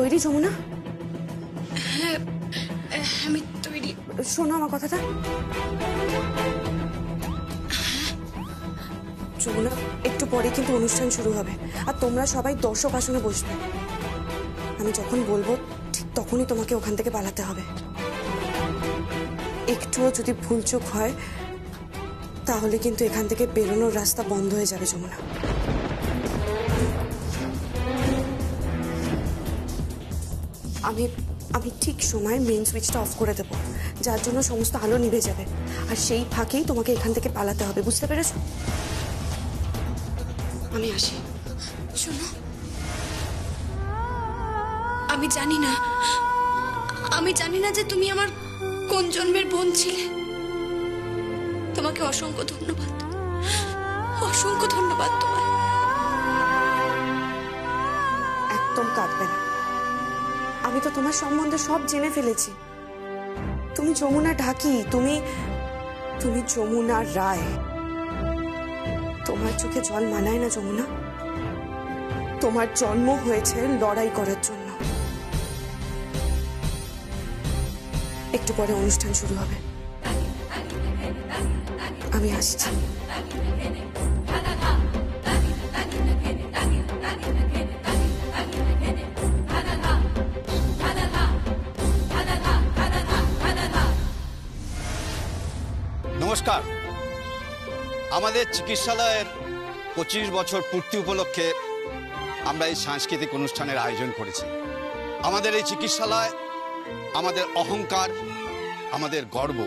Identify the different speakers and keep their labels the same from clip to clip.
Speaker 1: তৈরি যমুনা?
Speaker 2: হ্যাঁ আমি তৈরি।
Speaker 1: শোনো আমার কথাটা। যমুনা, একটু পরে কিন্তু অনুষ্ঠান শুরু হবে, আর তোমরা সবাই দর্শক আসনে বসবে। আমি যখন বলবো ঠিক তখনই তোমাকে ওখান থেকে পালাতে হবে। একটুও যদি ভুলচুক হয় তাহলে কিন্তু এখান থেকে বেরোনোর রাস্তা বন্ধ হয়ে যাবে যমুনা। আমি ঠিক সময় মেইন সুইচটা অফ করে দেবো, যার জন্য সমস্ত আলো নিভে যাবে, আর সেই ফাঁকেই তোমাকে এখান থেকে পালাতে হবে, বুঝতে পেরেছো? আমি আসি।
Speaker 2: শোনো, আমি জানি না যে তুমি আমার কোন জন্মের বোন ছিলে। তোমাকে অসংখ্য ধন্যবাদ, অসংখ্য ধন্যবাদ তোমার।
Speaker 1: একদম কাঁদবে না, আমি তো তোমার সম্বন্ধে সব জেনে ফেলেছি। তুমি যমুনা ঢাকি, তুমি যমুনা রায়। তোমার চোখে জল মানায় না যমুনা। তোমার জন্ম হয়েছে লড়াই করার জন্য। একটু পরে অনুষ্ঠান শুরু হবে, আমি আসছি।
Speaker 3: নমস্কার। আমাদের চিকিৎসালয়ের 25 বছর পূর্তি উপলক্ষে আমরা এই সাংস্কৃতিক অনুষ্ঠানের আয়োজন করেছি। আমাদের এই চিকিৎসালয় আমাদের অহংকার, আমাদের গর্ব।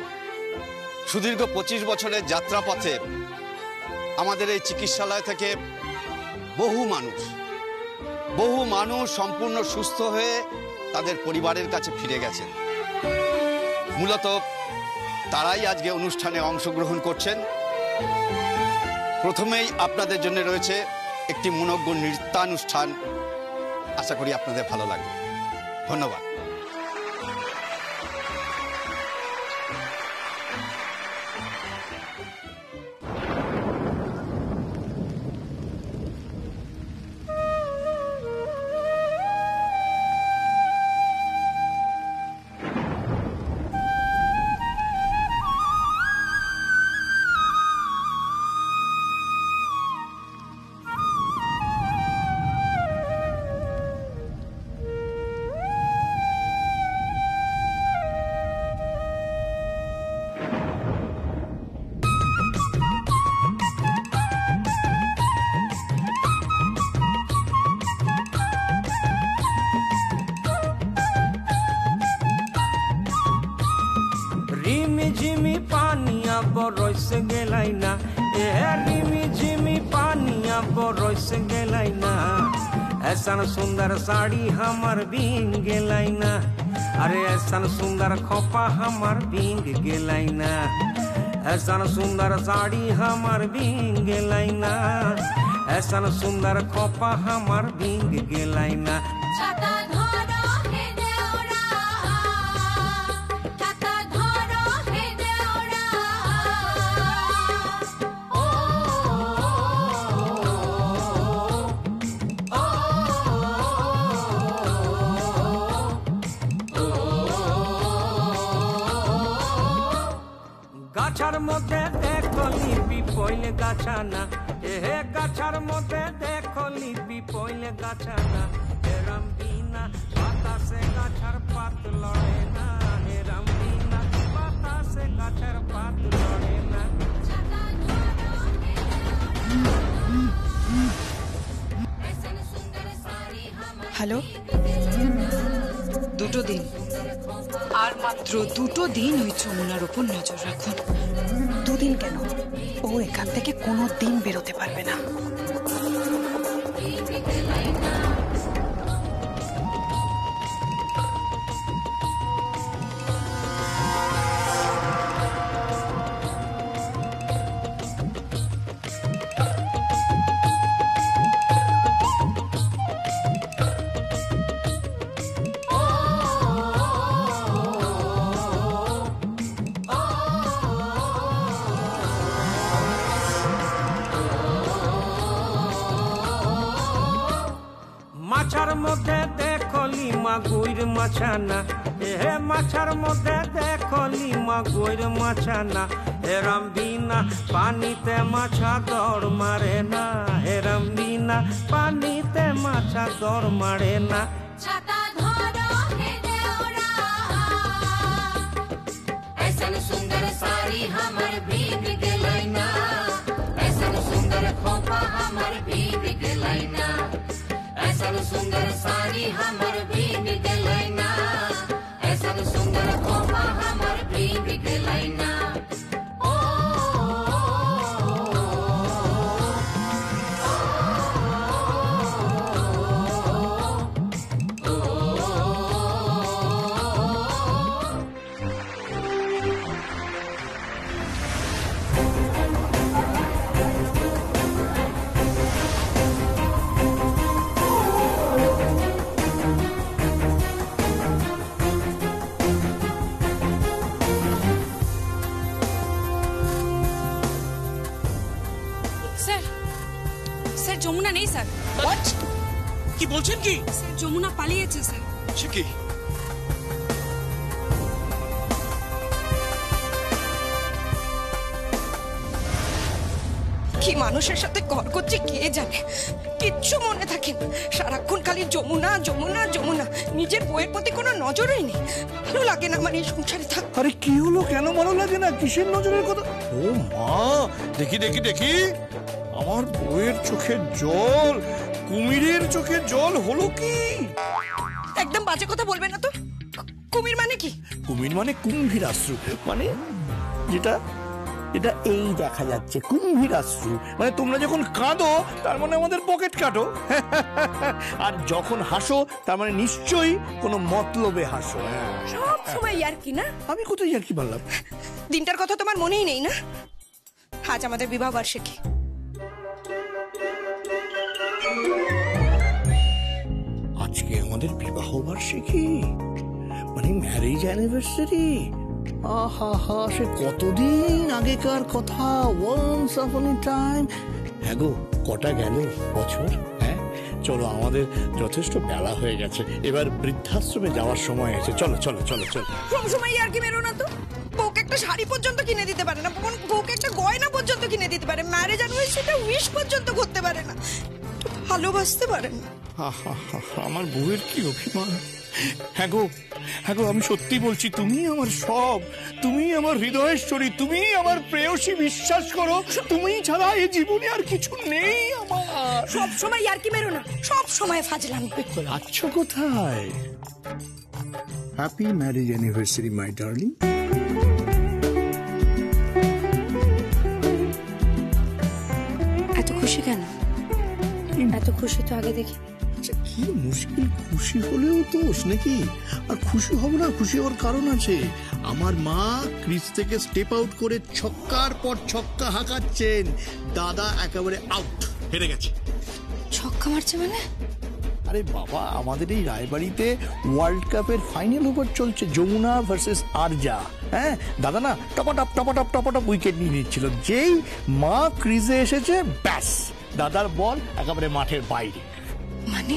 Speaker 3: সুদীর্ঘ 25 বছরের যাত্রাপথে আমাদের এই চিকিৎসালয় থেকে বহু মানুষ সম্পূর্ণ সুস্থ হয়ে তাদের পরিবারের কাছে ফিরে গেছেন। মূলত তারাই আজকে অনুষ্ঠানে অংশগ্রহণ করছেন। প্রথমেই আপনাদের জন্য রয়েছে একটি মনোজ্ঞ নৃত্যানুষ্ঠান। আশা করি আপনাদের ভালো লাগবে। ধন্যবাদ।
Speaker 4: ঝিমি পানিয়া বরসে গেলাই না, এ রিমি ঝিমি পানিয়া বরসে গেলাই না। ऐसन सुंदर साड़ी हमार बींग गेलाई ना, अरे ऐसन सुंदर खोपा हमार बींग गेलाई ना। ऐसन सुंदर साड़ी हमार बींग गेलाई ना, ऐसन सुंदर खोपा हमार बींग गेलाई ना। গাছার মধ্যে দেখো লিপি পইলে গাছানা, এ গাছার মধ্যে দেখো লিপি পইলে গাছানা। হেরাম বিনা বাতাসে গাছার পাত লড়ে না, হেরাম বিনা বাতাসে গাছার পাত লড়ে না।
Speaker 5: হ্যালো, 2 দিন, আর মাত্র 2 দিন ওই যমুনার উপর নজর রাখুন।
Speaker 1: 2 দিন কেন? ও এখান থেকে কোনো দিন বেরোতে পারবে না।
Speaker 4: মাছার মধ্যে দেখলি লিমা গুইর মাছানা, এ মাছার মধ্যে দেখো লিমা গুইর মাছানা। এরম বিনা পানিতে মাছা দৌড় মারে না, এরম বিনা পানিতে মাছা দৌড় মারে না।
Speaker 6: ছাতা ধরো হে দেওরা, ऐसन सुंदर साड़ी हमर भीग गेलै ना, ऐसन सुंदर खोपा हमर भीग गेलै ना, ऐसन सुंदर साड़ी हमर भीग गेलै ना, ऐसन सुंदर खोपा हमर भीग गेलै ना।
Speaker 2: স্যার, স্যার যমুনা নেই স্যার।
Speaker 7: কি বলছেন কি?
Speaker 2: স্যার যমুনা পালিয়েছে স্যার।
Speaker 7: সে কি?
Speaker 8: কি মানুষের সাথে ঘর করছে কে জানে, কিচ্ছু মনে থাকে না, সারাক্ষণ খালি যমুনা যমুনা যমুনা, নিজের বইয়ের প্রতি কোনো নজরই নেই। ভালো লাগে না আমার এই সংসারে থাক।
Speaker 7: আরে কি হলো, কেন ভালো লাগে না? কিসের নজরের কথা? ও মা, দেখি দেখি দেখি, আমার বউয়ের চোখের জল কুমিরের চোখের জল হলো কি?
Speaker 8: একদম বাজে কথা বলবে না তো। কুমির মানে কি?
Speaker 7: কুমির মানে কুম্ভীরাশ্রু, মানে যেটা এটা এই দেখা যাচ্ছে কুম্ভীরাশ্রু, মানে তোমরা যখন কাঁদো তার মানে আমাদের পকেট কাটো, আর যখন হাসো তার মানে নিশ্চয়ই কোনো মতলবে হাসো।
Speaker 8: সব সময় আর কি না?
Speaker 7: আমি কোথায় আর কি বললাম?
Speaker 8: দিনটার কথা তোমার মনেই নেই না? আজ আমাদের বিবাহ বার্ষিকী।
Speaker 7: আজকে আমাদের বিবাহ বার্ষিকী, মানে ম্যারেজ অ্যানিভার্সারি। আহা হা, সে কতদিন আগেকার কথা, ওয়ান্স আপন এ টাইম। হ্যাঁ গো, কটা গেল বছর। হ্যাঁ চলো, আমাদের যথেষ্ট বেলা হয়ে গেছে, এবার বৃদ্ধাশ্রমে যাওয়ার সময় আছে। চলো চলো চলো চলো।
Speaker 8: সব সময় আর কি বেরো না তো। বউকে একটা শাড়ি পর্যন্ত কিনে দিতে পারে না, বউকে একটা গয়না পর্যন্ত কিনে দিতে পারে, ম্যারেজ অ্যানিভার্সারিটা উইশ পর্যন্ত করতে পারে না, ভালোবাসতে পারে না।
Speaker 7: আমার বউয়ের কি অভিমান। হ্যাঁ গো, হ্যাঁ গো, আমি সত্যি বলছি, তুমি আমার সব, তুমি আমার হৃদয়েশ্বরী, তুমি আমার প্রেয়সী। বিশ্বাস করো, তুমি ছাড়া এই জীবনে আর কিছু নেই আমার।
Speaker 8: সব সময় আর কি বেরো না, সব সময় ফাজলাম।
Speaker 7: যাচ্ছ কোথায়? Happy marriage anniversary my darling.
Speaker 2: এত খুশি কেন? এত খুশি তো আগে দেখি।
Speaker 7: আচ্ছা, কি মুশকিল, খুশি হলেও দোষ নাকি? আর খুশি হব না, খুশি হওয়ার কারণ আছে। আমার মা ক্রিজ থেকে স্টেপ আউট করে ছক্কার পর ছক্কা হাঁকাচ্ছেন, দাদা একেবারে আউট, হেরে গেছে।
Speaker 2: ছক্কা মারছে মানে?
Speaker 7: আরে বাবা, আমাদের এই রায়বাড়িতে ওয়ার্ল্ড কাপের ফাইনাল ওভার চলছে, যমুনা ভার্সেস আরজা। হ্যাঁ, দাদা না টপাটপ টপাটপ টপাটপ উইকেট নিয়ে নিচ্ছিল, যেই মা ক্রিজে এসেছে ব্যাস, দাদার বল একেবারে মাঠের বাইরে।
Speaker 2: মানে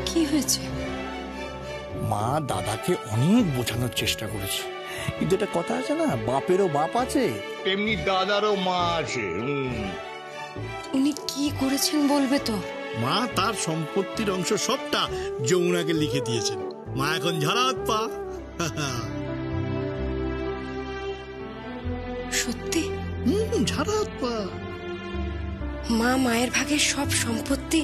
Speaker 2: কি হয়েছে?
Speaker 7: মা দাদাকে অনেক বোঝানোর চেষ্টা করেছে, কিন্তু একটা কথা আছে না, বাপেরও বাপ আছে, তেমনি দাদারও মা আছে।
Speaker 2: উনি কি করেছেন বলবে তো?
Speaker 7: মা তার সম্পত্তির অংশ সবটা যমুনাকে লিখে দিয়েছেন। মা এখন ঝাড়াত পা।
Speaker 2: সত্যি?
Speaker 7: ঝাড়াত পা।
Speaker 2: মা মায়ের ভাগের সব সম্পত্তি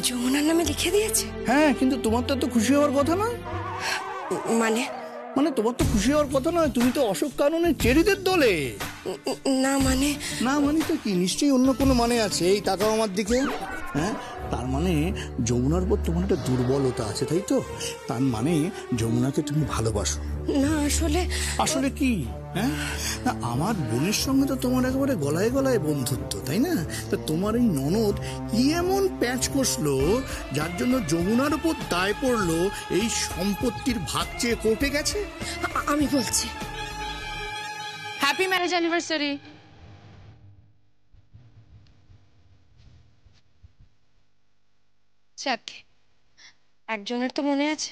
Speaker 2: যমুনার নামে লিখে দিয়েছে?
Speaker 7: হ্যাঁ, কিন্তু তোমার তো খুশি হওয়ার কথা না।
Speaker 2: মানে?
Speaker 7: মানে তোমার তো খুশি হওয়ার কথা নয়, তুমি তো অশোক কাননের চেরিদের দলে।
Speaker 2: না মানে?
Speaker 7: না মানে তো কি, নিশ্চয়ই অন্য কোনো মানে আছে। এই তাকাও আমার দিকে। হ্যাঁ, তার মানে যমুনার উপর তোমার একটা দুর্বলতা আছে, তাই তো? তার মানে যমুনাকে তুমি ভালোবাসো
Speaker 2: না। আসলে
Speaker 7: আসলে কি, হ্যাঁ, না আমার বোনের সঙ্গে তো তোমার একেবারে গলায় গলায় বন্ধুত্ব, তাই না? তা তোমার এই ননদ কি এমন প্যাচ কষলো যার জন্য যমুনার উপর দায় পড়লো এই সম্পত্তির ভাগ চেয়ে কোর্টে গেছে?
Speaker 2: আমি বলছি,
Speaker 5: হ্যাপি ম্যারেজ অ্যানিভার্সারি।
Speaker 2: যাকে একজনের তো মনে আছে।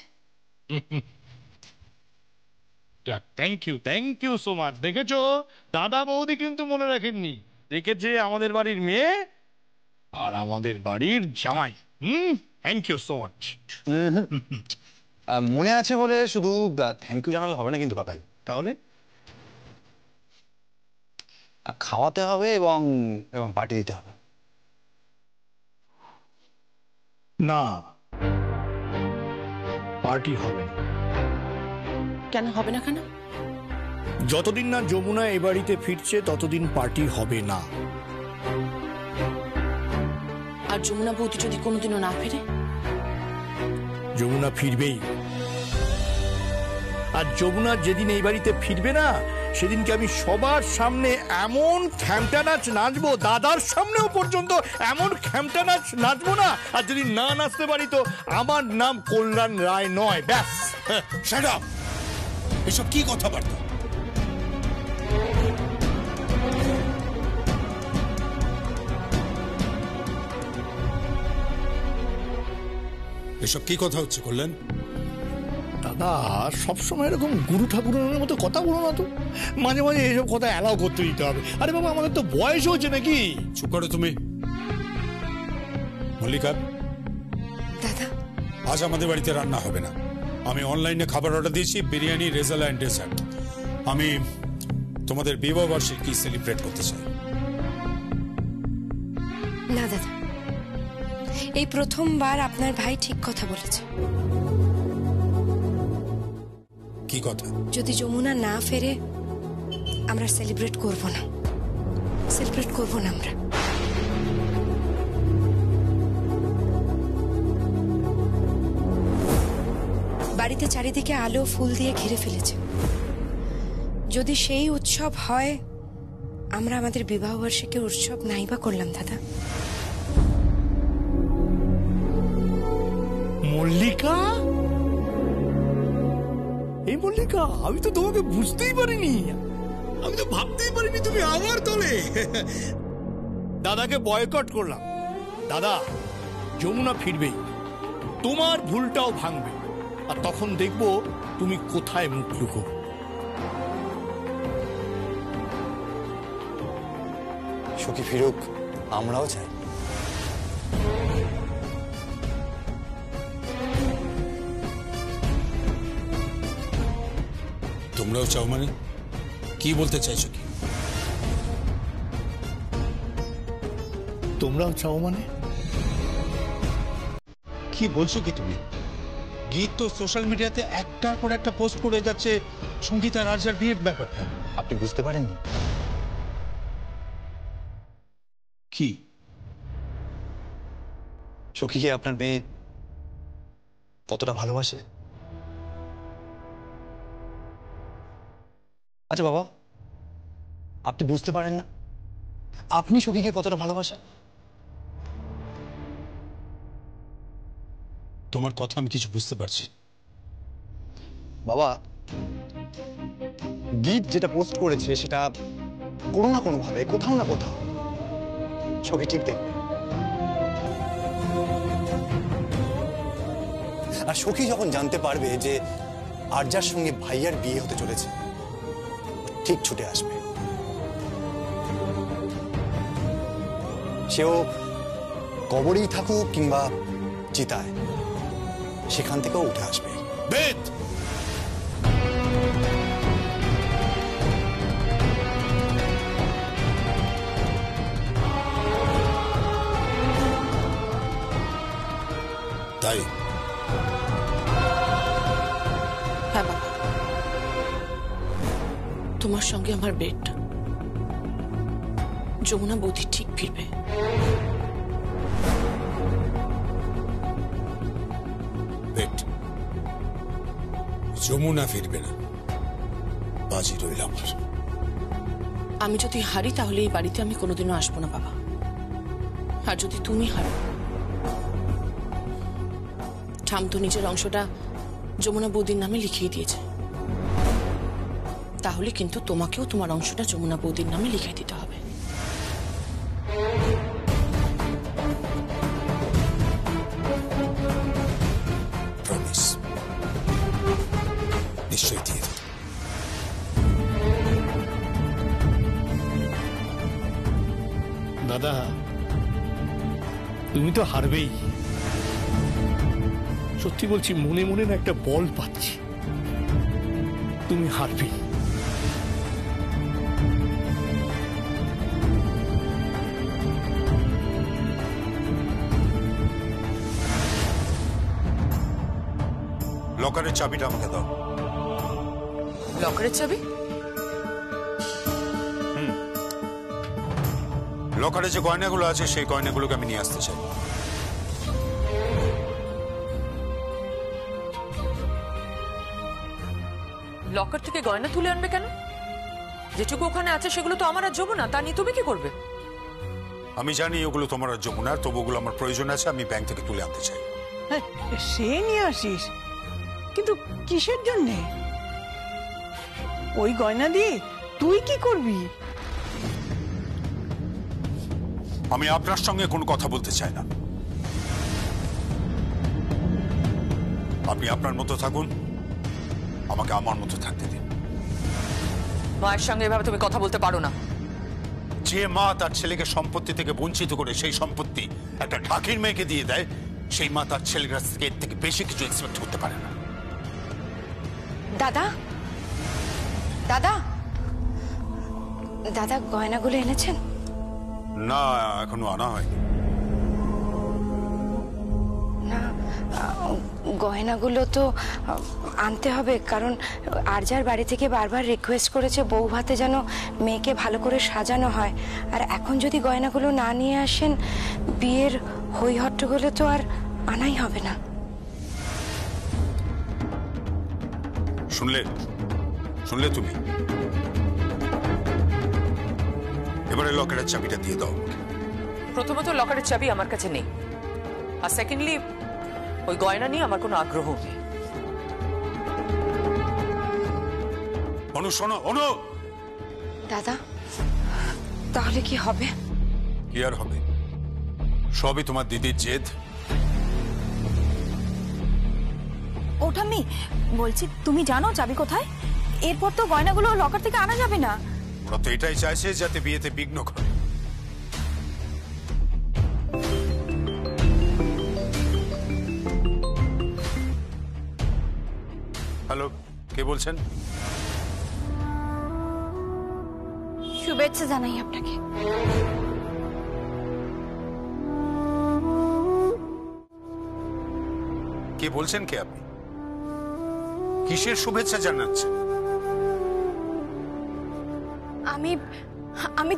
Speaker 7: Thank you so much. দেখেছো, দাদা বৌদি কিন্তু মনে রাখেননি, দেখেছে আমাদের বাড়ির মেয়ে আর আমাদের বাড়ির জামাই। Thank you so much.
Speaker 9: মনে আছে বলে শুধু থ্যাংক ইউ জানালে হবে না কিন্তু কাকাই,
Speaker 7: তাহলে
Speaker 9: খাওয়াতে হবে এবং এবং পার্টি দিতে হবে।
Speaker 7: না, পার্টি হবে না।
Speaker 5: কেন হবে না? কেন?
Speaker 7: যতদিন না যমুনা এ বাড়িতে ফিরছে ততদিন পার্টি হবে না।
Speaker 5: আর যমুনা বৌদি যদি কোনোদিনও না ফিরে?
Speaker 7: যমুনা ফিরবেই। আর যমুনা যেদিন এই বাড়িতে ফিরবে না, সেদিনকে আমি সবার সামনে এমন খ্যামটা নাচ নাচবো, দাদার সামনেও পর্যন্ত এমন খ্যামটা নাচ নাচবো না। আর যদি না নাচতে পারি তো আমার নাম কল্যাণ রায় নয়। ব্যাস।
Speaker 10: Shut up! এসব কি কথাবার্তা? এসব কি কথা হচ্ছে কল্যাণ?
Speaker 7: দাদা, সবসময় এরকম গুরু ঠাকুরের মতো কথা বলো না তো। মাঝে মাঝে এসব কথা অ্যালাউ করতে দিতে হবে। আরে বাবা, আমাদের তো বয়স হচ্ছে নাকি।
Speaker 10: চুপ করো তুমি। মল্লিকা,
Speaker 2: দাদা,
Speaker 10: আজ আমাদের বাড়িতে রান্না হবে না। আমি অনলাইনে খাবার অর্ডার দিয়েছি, বিরিয়ানি, রেজালা এন্ড ডেজার্ট। আমি তোমাদের বিবাহ বার্ষিকী সেলিব্রেট করতে চাই।
Speaker 2: না দাদা, এই প্রথমবার আপনার ভাই ঠিক কথা বলেছে।
Speaker 10: কি কথা?
Speaker 2: যদি যমুনা না ফেরে আমরা সেলিব্রেট করব না। সেলিব্রেট করব না আমরা। বাড়িতে চারিদিকে আলো ফুল দিয়ে ঘিরে ফেলেছে। যদি সেই উৎসব হয়, আমরা আমাদের বিবাহ বার্ষিকীর উৎসব নাই বা করলাম দাদা।
Speaker 7: মল্লিকা, এই মল্লিকা, আমি তো তোমাকে বুঝতেই পারিনি। আমি তো ভাবতেই পারিনি তুমি আমার দলে। দাদাকে বয়কট করলাম। দাদা, যমুনা ফিরবেই, তোমার ভুলটাও ভাঙবে। আর তখন দেখবো তুমি কোথায় মুখ লুকো।
Speaker 9: সখী ফিরুক, আমরাও চাই।
Speaker 10: তোমরাও চাও মানে? কি বলতে চাইছো কি?
Speaker 7: তোমরাও চাও মানে?
Speaker 10: কি বলছো কি তুমি? গীত তো সোশ্যাল মিডিয়াতে একটার পর একটা পোস্ট করে যাচ্ছে সঙ্গীতা রাজার বিয়ের ব্যাপারটা।
Speaker 9: আপনি বুঝতে পারেননি?
Speaker 10: কি?
Speaker 9: সখীকে আপনার মেয়ে কতটা ভালোবাসে? আচ্ছা বাবা, আপনি বুঝতে পারেন না আপনি সখীকে কতটা ভালোবাসেন?
Speaker 10: তোমার কথা আমি কিছু বুঝতে পারছি।
Speaker 9: বাবা, গীত যেটা পোস্ট করেছে সেটা কোনো না কোনো ভাবে, কোথাও না কোথাও সখী ঠিক দেখবে। আর সখী যখন জানতে পারবে যে আরজার সঙ্গে ভাইয়ার বিয়ে হতে চলেছে, ঠিক ছুটে আসবে। সেও কবরেই থাকুক কিংবা চিতায়, সেখান থেকেও উঠে আসবে।
Speaker 10: বেদ! তাই
Speaker 5: হ্যাঁ বাবা, তোমার সঙ্গে আমার বেট। যমুনা বৌদি ঠিক ফিরবে।
Speaker 10: বেট, যমুনা ফিরবে না, বাজি রইল আমার।
Speaker 5: আমি যদি হারি তাহলে এই বাড়িতে আমি কোনোদিনও আসবো না বাবা। আর যদি তুমি হারো, ঠাম তো নিজের অংশটা যমুনা বৌদির নামে লিখিয়ে দিয়েছে, তাহলে কিন্তু তোমাকেও তোমার অংশটা যমুনা বৌদির নামে লিখিয়ে দিতে হবে।
Speaker 10: নিশ্চয়ই দিয়ে দেব।
Speaker 7: দাদা তুমি তো হারবেই, সত্যি বলছি, মনে মনে না একটা বল পাচ্ছি তুমি হারবেই।
Speaker 10: লকারের চাবিটা আমাকে দাও।
Speaker 5: লকারের চাবি?
Speaker 10: লকারে যে গয়নাগুলো আছে সেই গয়নাগুলোকে আমি নিয়ে আসতে চাই।
Speaker 5: লকার থেকে গয়না তুলে আনবে কেন? যেটুকু ওখানে আছে সেগুলো তো আমার আর জমু না, তা নিয়ে তুমি কি করবে?
Speaker 10: আমি জানি ওগুলো তোমার আর জমু না, তবু ওগুলো আমার প্রয়োজন আছে, আমি ব্যাংক থেকে তুলে আনতে চাই।
Speaker 11: সে নিয়ে আসিস, কিন্তু কিসের জন্যে? ওই গয়না দিয়ে তুই কি করবি?
Speaker 10: আমি আপনার সঙ্গে কোনো কথা বলতে চাই না। আপনি আপনার মতো থাকুন, আমাকে আমার মতো থাকতে দিন।
Speaker 5: মায়ের সঙ্গে এভাবে তুমি কথা বলতে পারো না।
Speaker 10: যে মা তার ছেলেকে সম্পত্তি থেকে বঞ্চিত করে সেই সম্পত্তি একটা ঢাকির মেয়েকে দিয়ে দেয়, সেই মা তার ছেলের কাছ থেকে এর থেকে বেশি কিছু এক্সপেক্ট করতে পারে না।
Speaker 2: দাদা, দাদা, দাদা গয়নাগুলো এনেছেন?
Speaker 10: না, এখনো আনা হয়নি।
Speaker 2: না, গয়নাগুলো তো আনতে হবে, কারণ আরজার বাড়ি থেকে বারবার রিকোয়েস্ট করেছে বউ ভাতে যেন মেয়েকে ভালো করে সাজানো হয়। আর এখন যদি গয়নাগুলো না নিয়ে আসেন, বিয়ের হই হট্টগোলে তো আর আনাই হবে না।
Speaker 10: শুনলে শুনলে তুমি? এবারে লকারের চাবিটা দিয়ে দাও।
Speaker 5: প্রথমত লকারের চাবি আমার কাছে নেই, আর সেকেন্ডলি ওই গয়না নিয়ে আমার কোনো আগ্রহ নেই।
Speaker 10: অনু শোনো, অনু।
Speaker 2: দাদা, তাহলে কি হবে?
Speaker 10: কি আর হবে, সবই তোমার দিদির জেদ।
Speaker 8: ও ঠাম্মি, বলছি তুমি জানো চাবি কোথায়? এরপর তো গয়নাগুলো লকার থেকে আনা যাবে না।
Speaker 10: ওরা তো এটাই চাইছে যাতে বিয়েতে বিঘ্ন ঘটে। হ্যালো, কে বলছেন?
Speaker 8: শুভেচ্ছা জানাই আপনাকে।
Speaker 10: কে বলছেন? কে আপনি? কিসের শুভেচ্ছা জানাচ্ছেন?
Speaker 8: আমি আমি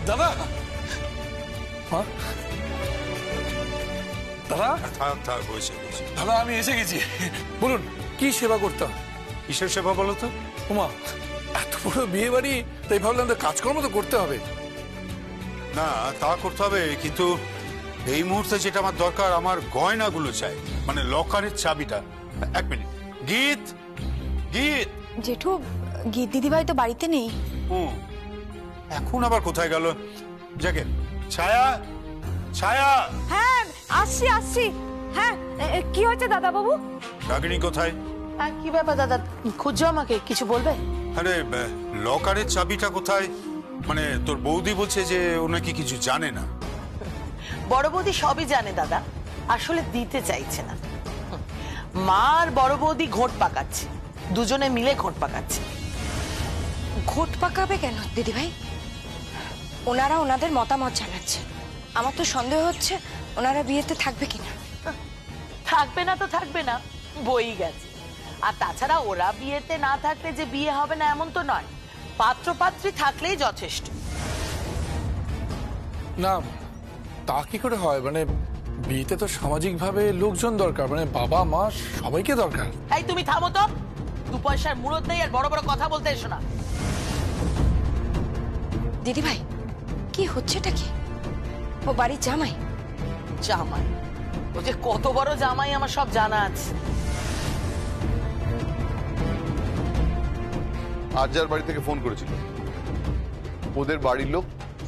Speaker 12: দাদা, দাদা,
Speaker 10: দাদা
Speaker 12: আমি এসে গেছি। বলুন কি সেবা করতে হবে?
Speaker 10: কিসের সেবা বলো তো?
Speaker 12: ওমা, এত বড় বিয়ে বাড়ি, তাই ভাবলাম তো কাজকর্ম তো করতে হবে।
Speaker 10: না, তা করতে হবে, কিন্তু এই মুহূর্তে যেটা আমার দরকার, আমার গয়নাগুলো চাই, মানে লকারের চাবিটা। এক মিনিট। গীত, গীত।
Speaker 8: জেঠু, গীত দিদিভাই তো বাড়িতে নেই।
Speaker 10: এখন আবার কোথায় গেল? যাকে ছায়া, ছায়া।
Speaker 8: হ্যাঁ,
Speaker 13: আসছি আসছি। হ্যাঁ কি হয়েছে দাদা বাবু?
Speaker 10: রাগিনী কোথায়?
Speaker 5: কি ব্যাপার দাদা, খুঁজছো আমাকে? কিছু বলবে?
Speaker 10: আরে লকারের চাবিটা কোথায়? মানে তোর বৌদি বলছে যে ও নাকি কিছু জানে না।
Speaker 14: বড় বৌদি সবই জানে দাদা, আসলে দিতে চাইছে না। মা আর বড় বৌদি ঘোট পাকাচ্ছে, দুজনে মিলে ঘোট পাকাচ্ছে।
Speaker 2: ঘোট পাকাবে কেন দিদি ভাই? ওনারা ওনাদের মতামত জানাচ্ছে। আমার তো সন্দেহ হচ্ছে ওনারা বিয়েতে থাকবে কিনা।
Speaker 14: থাকবে না তো থাকবে না, বই গেছে। আর তাছাড়া ওরা বিয়েতে না থাকলে যে বিয়ে হবে না এমন তো নয়, পাত্র পাত্রী থাকলেই যথেষ্ট।
Speaker 12: না তা কি করে হয়? মানে বিয়েতে তো সামাজিকভাবে লোকজন দরকার, মানে বাবা মা সবাইকে দরকার।
Speaker 14: এই তুমি থামো তো, 2 পয়সার মুরত নেই আর বড় বড় কথা বলতে এসো না।
Speaker 2: দিদি ভাই কি হচ্ছেটা কি? ও বাড়ির জামাই?
Speaker 14: জামাই? ও যে কত বড় জামাই আমার সব জানা আছে।
Speaker 15: আর্যার বাড়ি থেকে ফোন করেছিল, ওদের বাড়ির লোক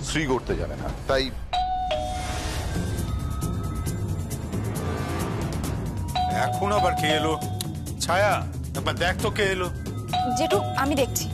Speaker 15: শ্রী করতে জানে না, তাই
Speaker 10: এখন আবার কে এলো? ছায়া একবার দেখ তো কে এলো।
Speaker 2: জেঠু আমি দেখছি।